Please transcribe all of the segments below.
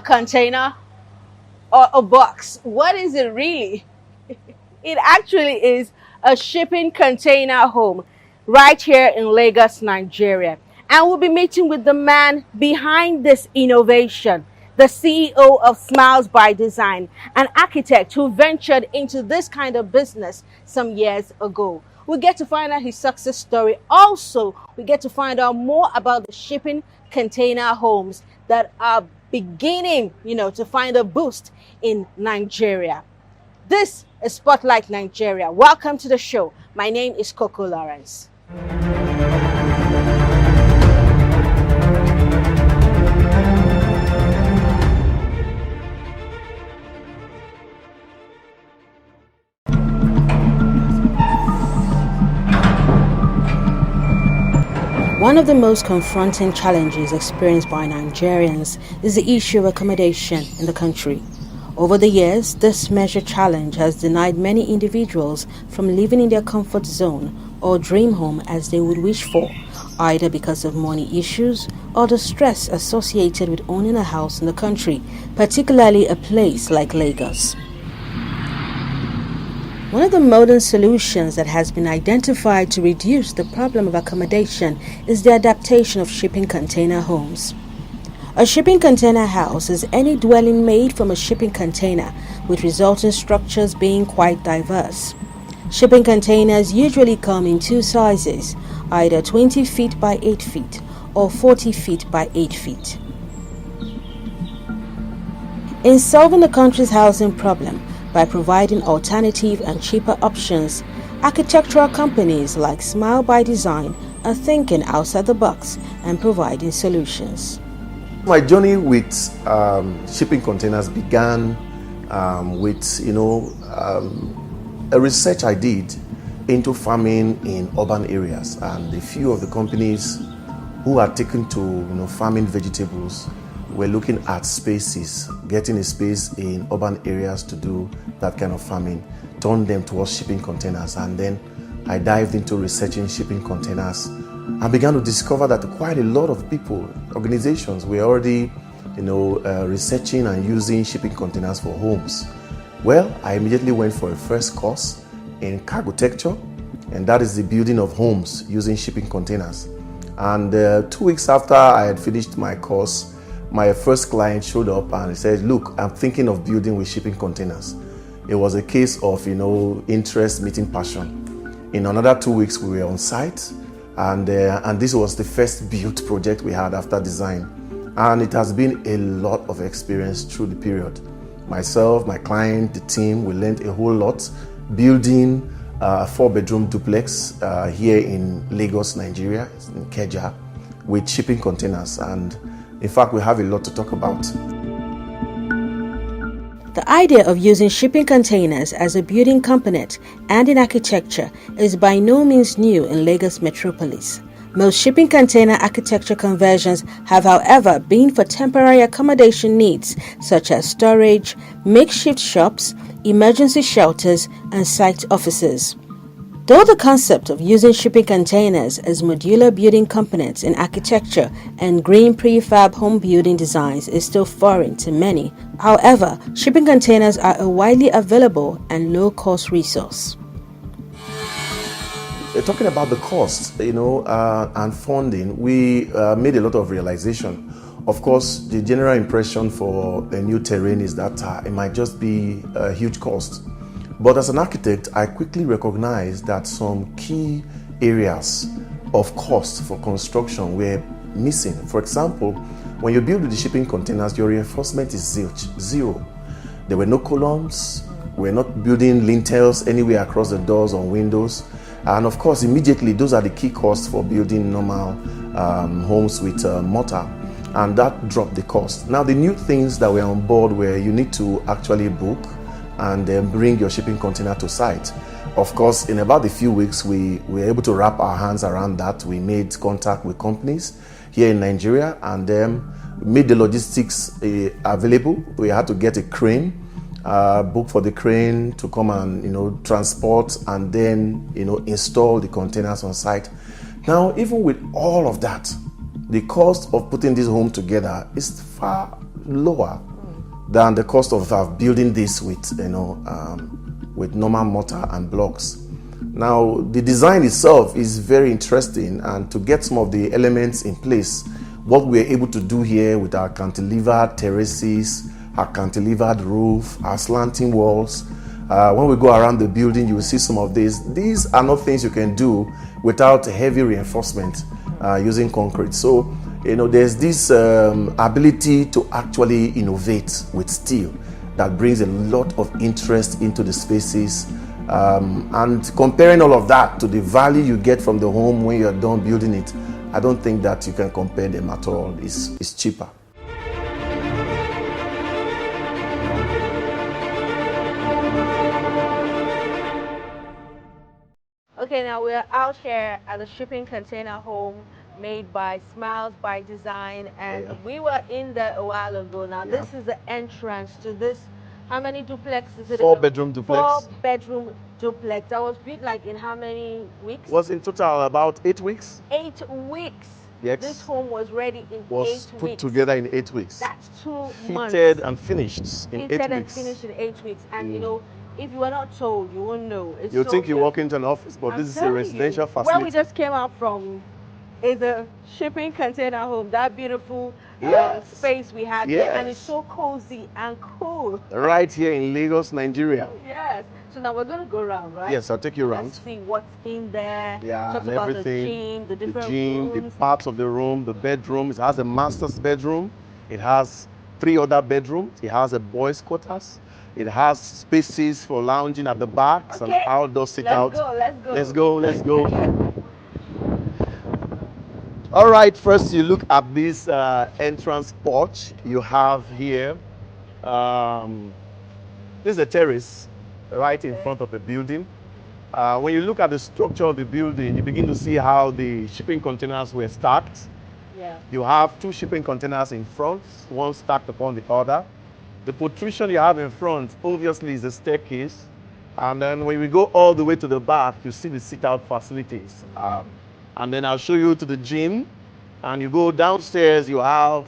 container or a box? What is it really? It actually is a shipping container home right here in Lagos, Nigeria. And we'll be meeting with the man behind this innovation, the CEO of Smiles by Design, an architect who ventured into this kind of business some years ago. We get to find out his success story. Also, we get to find out more about the shipping container homes that are beginning, to find a boost in Nigeria. This is Spotlight Nigeria. Welcome to the show. My name is Coco Lawrence. One of the most confronting challenges experienced by Nigerians is the issue of accommodation in the country. Over the years, this major challenge has denied many individuals from living in their comfort zone or dream home as they would wish for, either because of money issues or the stress associated with owning a house in the country, particularly a place like Lagos. One of the modern solutions that has been identified to reduce the problem of accommodation is the adaptation of shipping container homes. A shipping container house is any dwelling made from a shipping container, with resulting structures being quite diverse. Shipping containers usually come in two sizes, either 20 feet by 8 feet or 40 feet by 8 feet. In solving the country's housing problem by providing alternative and cheaper options, architectural companies like Smile by Design are thinking outside the box and providing solutions. My journey with shipping containers began with a research I did into farming in urban areas, and a few of the companies who are taken to farming vegetables were looking at spaces, getting a space in urban areas to do that kind of farming, turned them towards shipping containers, and then I dived into researching shipping containers. I began to discover that quite a lot of people, organizations were already, researching and using shipping containers for homes. Well, I immediately went for a first course in cargotecture, and that is the building of homes using shipping containers. And 2 weeks after I had finished my course, my first client showed up and he said, "Look, I'm thinking of building with shipping containers." It was a case of, interest meeting passion. In another 2 weeks, we were on site. And this was the first built project we had after design. And it has been a lot of experience through the period. Myself, my client, the team, we learned a whole lot building a 4-bedroom duplex here in Lagos, Nigeria, in Ikeja, with shipping containers. And in fact, we have a lot to talk about. The idea of using shipping containers as a building component and in architecture is by no means new in Lagos metropolis. Most shipping container architecture conversions have, however, been for temporary accommodation needs such as storage, makeshift shops, emergency shelters, and site offices. Though the concept of using shipping containers as modular building components in architecture and green prefab home building designs is still foreign to many, however, shipping containers are a widely available and low-cost resource. Talking about the cost, and funding, we made a lot of realization. Of course, the general impression for a new terrain is that it might just be a huge cost. But as an architect, I quickly recognized that some key areas of cost for construction were missing. For example, when you build with the shipping containers, your reinforcement is zero. There were no columns. We're not building lintels anywhere across the doors or windows. And of course, immediately, those are the key costs for building normal homes with mortar. And that dropped the cost. Now, the new things that were on board were you need to actually book and then bring your shipping container to site. Of course, in about a few weeks, we were able to wrap our hands around that. We made contact with companies here in Nigeria and then made the logistics available. We had to get a crane, book for the crane to come and transport and then install the containers on site. Now, even with all of that, the cost of putting this home together is far lower than the cost of building this with with normal mortar and blocks. Now, the design itself is very interesting, and to get some of the elements in place, what we're able to do here with our cantilevered terraces, our cantilevered roof, our slanting walls. When we go around the building, you will see some of these. These are not things you can do without heavy reinforcement using concrete. So, there's this ability to actually innovate with steel that brings a lot of interest into the spaces. And comparing all of that to the value you get from the home when you're done building it, I don't think that you can compare them at all. It's cheaper. Okay, now we're out here at the shipping container home made by Smiles by Design, and we were in there a while ago. Now, this is the entrance to this. How many duplex is it? 4-bedroom duplex. 4-bedroom duplex. That was built like in how many weeks? Was in total about 8 weeks. 8 weeks. Yes. This home was ready in 8 weeks. Was put together in 8 weeks. That's 2 months. Fitted and finished in 8 weeks. Fitted and finished in 8 weeks. And if you were not told, you wouldn't know. You think you walk into an office, but this is a residential facility. Where we just came out from is a shipping container home. That beautiful space we have here, and it's so cozy and cool. Right here in Lagos, Nigeria. Yes. So now we're going to go around, right? Yes, I'll take you around. Let's see what's in there. Yeah, talk and about everything. The gym, the different the rooms. parts of the room, the bedroom. It has a master's bedroom. It has 3 other bedrooms. It has a boys' quarters. It has spaces for lounging at the back, and outdoor sit-out. Let's go. All right, first you look at this entrance porch you have here. This is a terrace right in front of the building. When you look at the structure of the building, you begin to see how the shipping containers were stacked. Yeah. You have 2 shipping containers in front, one stacked upon the other. The protrusion you have in front, obviously, is a staircase. And then when we go all the way to the back, you see the sit-out facilities. And then I'll show you to the gym. And you go downstairs, you have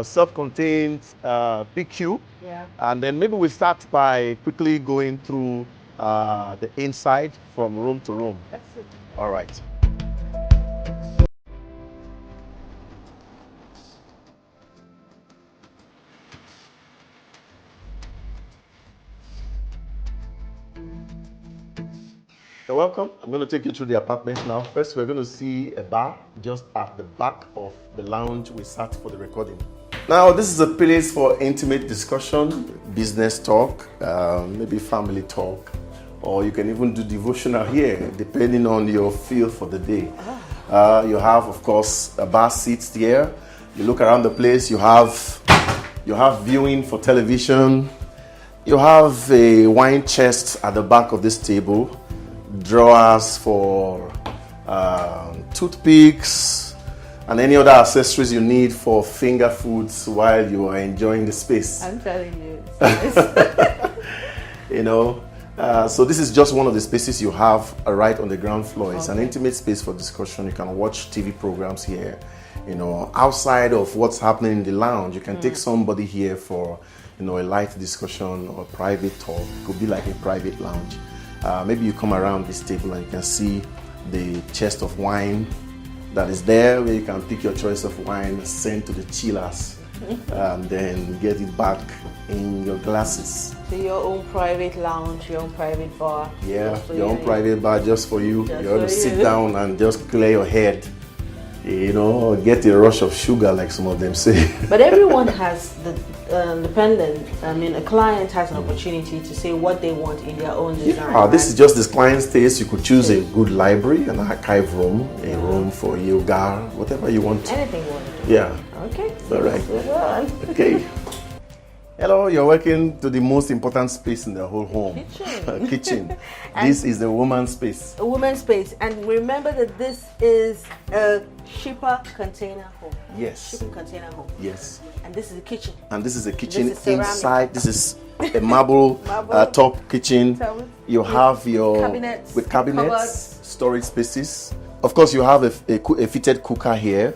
self-contained PQ. Yeah. And then maybe we start by quickly going through the inside from room to room. That's it. All right. You're welcome. I'm going to take you through the apartment now. First, we're going to see a bar just at the back of the lounge we sat for the recording. Now, this is a place for intimate discussion, business talk, maybe family talk, or you can even do devotional here, depending on your feel for the day. You have, of course, a bar seats here. You look around the place, you have viewing for television. You have a wine chest at the back of this table. Drawers for toothpicks and any other accessories you need for finger foods while you are enjoying the space. I'm telling you. So this is just one of the spaces you have right on the ground floor. It's an intimate space for discussion. You can watch TV programs here. Outside of what's happening in the lounge, you can take somebody here for a light discussion or private talk. It could be like a private lounge. Maybe you come around this table and you can see the chest of wine that is there, where you can pick your choice of wine, send to the chillers, and then get it back in your glasses. So your own private lounge, your own private bar. Yeah, your own private bar just for you. You want to sit down and just clear your head. Or get a rush of sugar, like some of them say. But everyone has a client has an opportunity to say what they want in their own design. Yeah, this is just this client's taste. You could choose a good library, an archive room, a room for yoga, whatever you want. Anything you want to do. Yeah. Okay. All right. Okay. Hello, you're working to the most important space in the whole home. Kitchen. This is the woman's space. A woman's space. And remember that this is a shipper container home. Yes. Shipping container home. Yes. And this is a kitchen. And this is a kitchen This is inside. This is a marble top kitchen. You have your cabinets, with cabinets, cupboards. storage spaces. Of course, you have a fitted cooker here.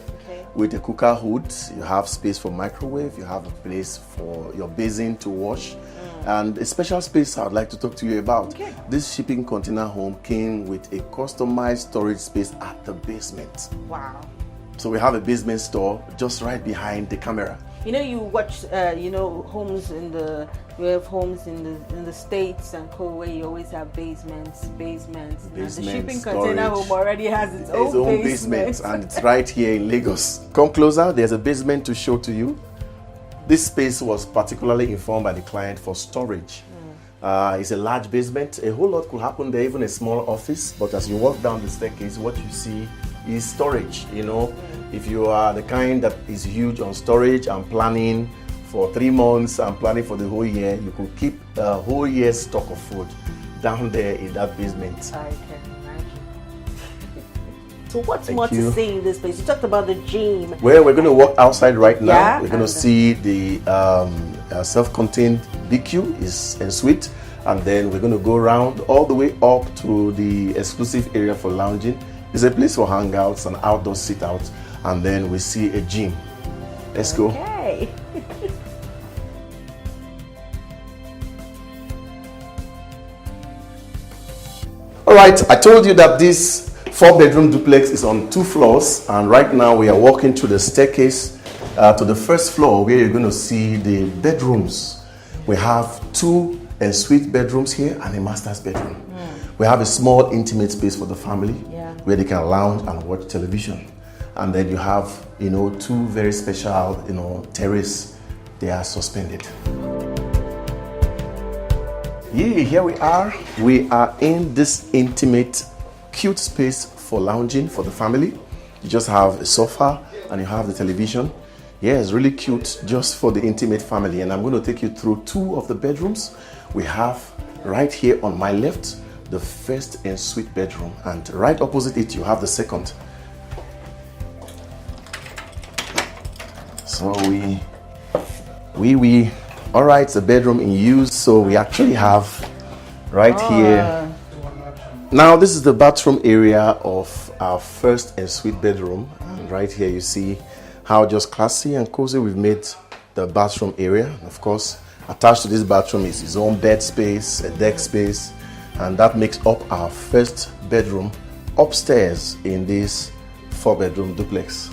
with a cooker hood. You have space for microwave. You have a place for your basin to wash. And a special space I would like to talk to you about. Okay. This shipping container home came with a customized storage space at the basement. Wow. So we have a basement store just right behind the camera. You know, you watch, homes we have homes in the States and where you always have basements. And the shipping container home already has its own basement. And it's right here in Lagos. Come closer, there's a basement to show to you. This space was particularly informed by the client for storage. It's a large basement. A whole lot could happen there, even a small office. But as you walk down the staircase, what you see is storage. If you are the kind that is huge on storage and planning for 3 months and planning for the whole year, you could keep a whole year's stock of food down there in that basement. I can imagine. So what's more to see in this place? You talked about the gym. Well, we're going to walk outside right now. Yeah, we're going to see the self-contained BQ is en suite, and then we're going to go around all the way up to the exclusive area for lounging. It's a place for hangouts and outdoor sit-out, and then we see a gym. Let's go. Okay. All right, I told you that this 4-bedroom duplex is on 2 floors, and right now we are walking to the staircase to the first floor where you're going to see the bedrooms. We have 2 en-suite bedrooms here and a master's bedroom. We have a small intimate space for the family where they can lounge and watch television. And then you have, 2 very special, terrace. They are suspended. Here we are. We are in this intimate, cute space for lounging for the family. You just have a sofa and you have the television. Yeah, it's really cute just for the intimate family. And I'm going to take you through 2 of the bedrooms. We have right here on my left, the first en-suite bedroom. And right opposite it, you have the second. So all right, it's a bedroom in use. So we actually have right here. Now this is the bathroom area of our first en-suite bedroom. And right here you see how just classy and cozy we've made the bathroom area. And of course, attached to this bathroom is his own bed space, a deck space, and that makes up our first bedroom upstairs in this 4-bedroom duplex.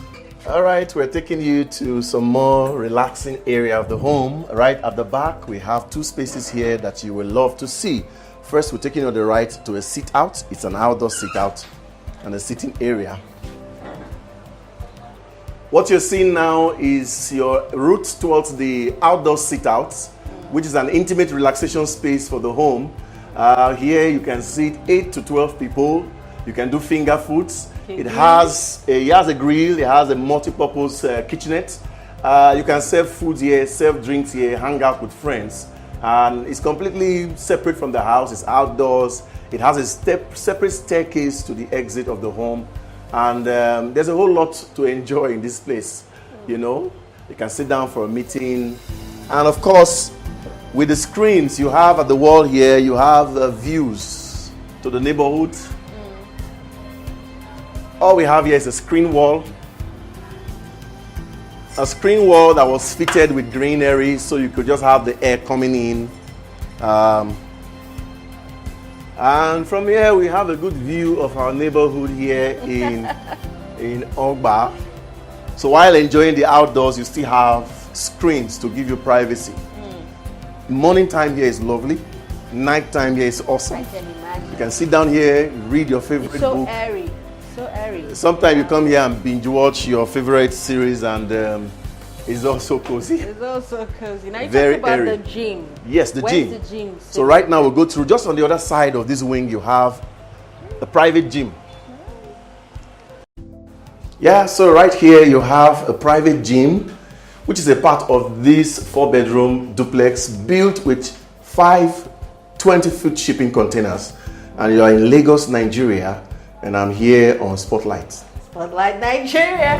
All right, we're taking you to some more relaxing area of the home. Right at the back, we have 2 spaces here that you will love to see. First, we're taking you on the right to a sit-out. It's an outdoor sit-out and a sitting area. What you're seeing now is your route towards the outdoor sit-out, which is an intimate relaxation space for the home. Here you can seat 8 to 12 people. You can do finger foods. It has a grill. It has a multi-purpose kitchenette. You can serve food here, serve drinks here, hang out with friends. And it's completely separate from the house. It's outdoors. It has a separate staircase to the exit of the home. And there's a whole lot to enjoy in this place. You can sit down for a meeting. And of course, with the screens you have at the wall here, you have views to the neighborhood. All we have here is a screen wall. A screen wall that was fitted with greenery so you could just have the air coming in. And from here we have a good view of our neighborhood here in Ogba. So while enjoying the outdoors, you still have screens to give you privacy. Morning time here is lovely. Night time here is awesome. I can imagine. You can sit down here, read your favorite It's so book. airy. So airy. Sometimes you come here and binge watch your favorite series, and it's also cozy. It's also cozy. Now you Very talked about airy. the gym. Yes, the Where's gym. the gym? So right now we'll go through, just on the other side of this wing, you have the private gym. Yeah, so right here you have a private gym, which is a part of this 4-bedroom duplex built with 5 20-foot shipping containers. And you are in Lagos, Nigeria, and I'm here on Spotlight. Spotlight Nigeria.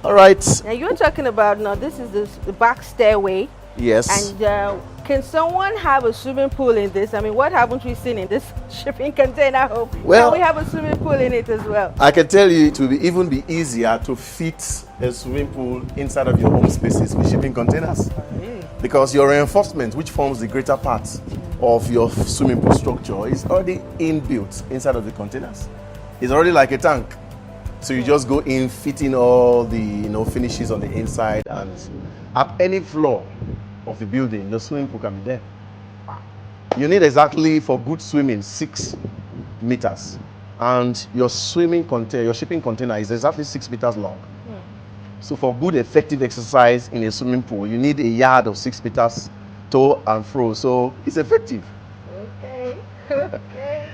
All right. Now you're talking about, this is the back stairway. Yes. And can someone have a swimming pool in this? I mean, what haven't we seen in this shipping container home? Can we Well, have a swimming pool in it as well? I can tell you it will even be easier to fit a swimming pool inside of your home spaces with shipping containers. Because your reinforcement, which forms the greater part of your swimming pool structure, is already inbuilt inside of the containers. It's already like a tank. So you just go in, fit in all the finishes on the inside, and at any floor of the building, the swimming pool can be there. You need exactly, for good swimming, 6 meters. And your shipping container is exactly 6 meters long. So for good effective exercise in a swimming pool, you need a yard of 6 meters to and fro. So it's effective. Okay. Okay.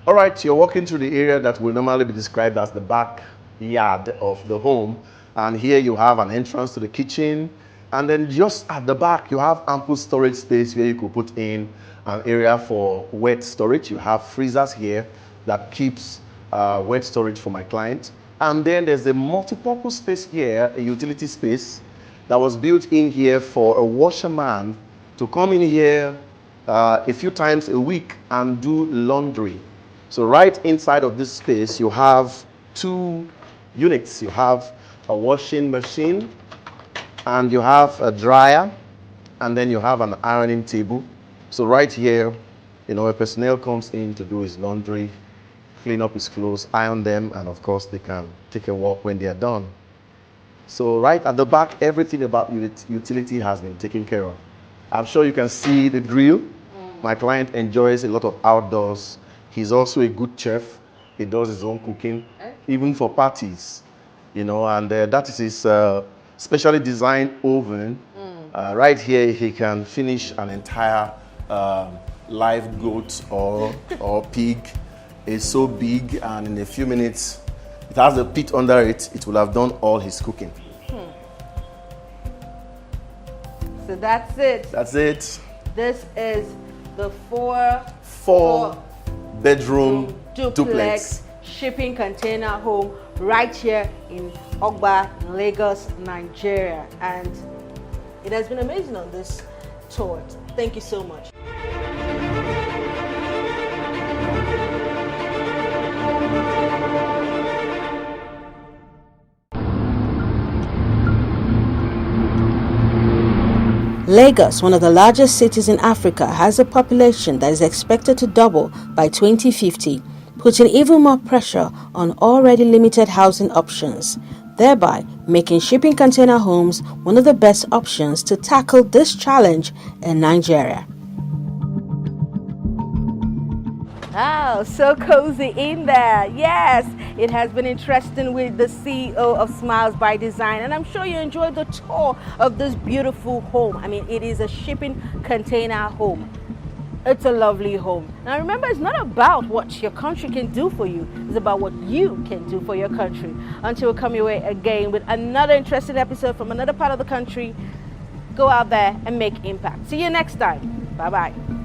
All right, you're walking through the area that will normally be described as the back yard of the home. And here you have an entrance to the kitchen. And then just at the back, you have ample storage space where you could put in an area for wet storage. You have freezers here that keeps wet storage for my client. And then there's a multi-purpose space here, a utility space that was built in here for a washerman to come in here a few times a week and do laundry. So right inside of this space, you have 2 units. You have a washing machine, and you have a dryer, and then you have an ironing table. So right here, a personnel comes in to do his laundry, clean up his clothes, iron them, and of course they can take a walk when they are done. So right at the back, everything about utility has been taken care of. I'm sure you can see the grill. My client enjoys a lot of outdoors. He's also a good chef. He does his own cooking, even for parties, and that is his specially designed oven. Right here, he can finish an entire live goat or pig. It's so big, and in a few minutes, it has a pit under it. It will have done all his cooking. So that's it. That's it. This is the four bedroom duplex shipping container home right here in Ogba, Lagos, Nigeria. And it has been amazing on this tour. Thank you so much. Lagos, one of the largest cities in Africa, has a population that is expected to double by 2050, putting even more pressure on already limited housing options, thereby making shipping container homes one of the best options to tackle this challenge in Nigeria. Oh, so cozy in there. Yes, it has been interesting with the CEO of Smiles by Design, and I'm sure you enjoyed the tour of this beautiful home. I mean, it is a shipping container home. It's a lovely home. Now remember, it's not about what your country can do for you. It's about what you can do for your country. Until we come your way again with another interesting episode from another part of the country, go out there and make impact. See you next time. Bye-bye.